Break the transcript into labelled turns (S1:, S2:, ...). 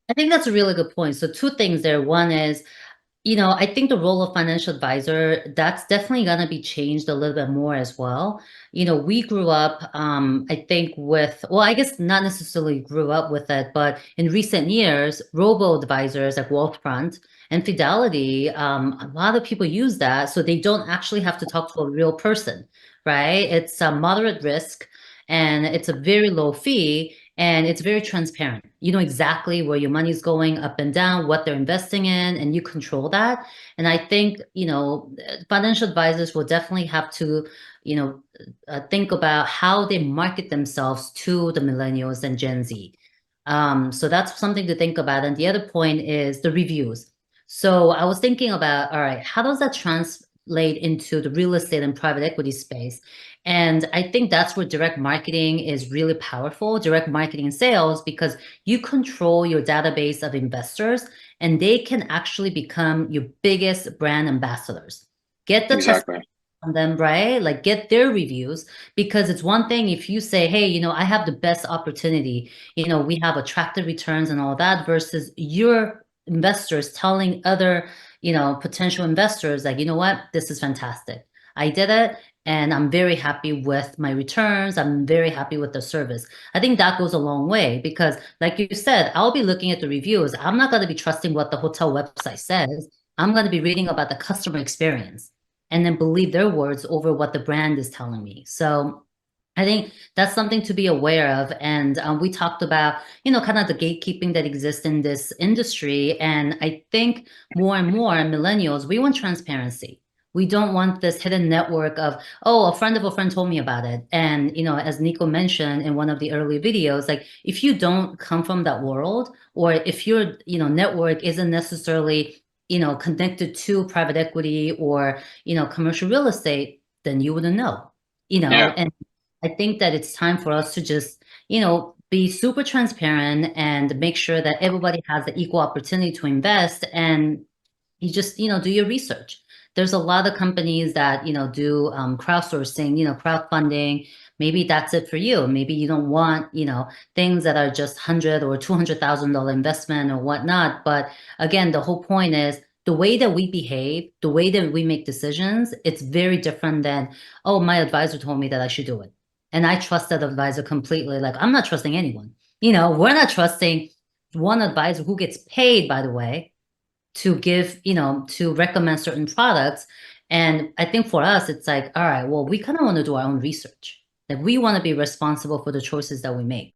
S1: I think that's a really good point. So two things there. One is, I think the role of financial advisor, that's definitely going to be changed a little bit more as well. We grew up, I think well, I guess not necessarily grew up with it, but in recent years, robo-advisors like Wealthfront and Fidelity, a lot of people use that so they don't actually have to talk to a real person, right? It's a moderate risk and it's a very low fee. And it's very transparent. You know exactly where your money's going up and down, what they're investing in, and you control that. And I think, financial advisors will definitely have to, think about how they market themselves to the millennials and Gen Z. So that's something to think about. And the other point is the reviews. So I was thinking about, all right, how does that translate into the real estate and private equity space? And I think that's where direct marketing is really powerful, direct marketing and sales, because you control your database of investors and they can actually become your biggest brand ambassadors. Get the testimony
S2: Exactly.
S1: from them, right? Like get their reviews because it's one thing if you say, hey, I have the best opportunity, we have attractive returns and all that versus your investors telling other, potential investors like, you know what, this is fantastic. I did it and I'm very happy with my returns. I'm very happy with the service. I think that goes a long way because, like you said, I'll be looking at the reviews. I'm not going to be trusting what the hotel website says. I'm going to be reading about the customer experience and then believe their words over what the brand is telling me. So I think that's something to be aware of. And we talked about, kind of the gatekeeping that exists in this industry. And I think more and more millennials, we want transparency. We don't want this hidden network of, oh, a friend of a friend told me about it. And, as Nico mentioned in one of the early videos, like if you don't come from that world, or if your, network isn't necessarily, connected to private equity or, commercial real estate, then you wouldn't know,
S2: Yeah.
S1: and I think that it's time for us to just, be super transparent and make sure that everybody has the equal opportunity to invest and you just, do your research. There's a lot of companies that, do crowdsourcing, crowdfunding. Maybe that's it for you. Maybe you don't want, things that are just 100 or $200,000 investment or whatnot. But again, the whole point is the way that we behave, the way that we make decisions, it's very different than, oh, my advisor told me that I should do it. And I trust that advisor completely. Like, I'm not trusting anyone. We're not trusting one advisor who gets paid, by the way, to give, to recommend certain products. And I think for us, it's like, all right, well, we kind of want to do our own research. Like we want to be responsible for the choices that we make.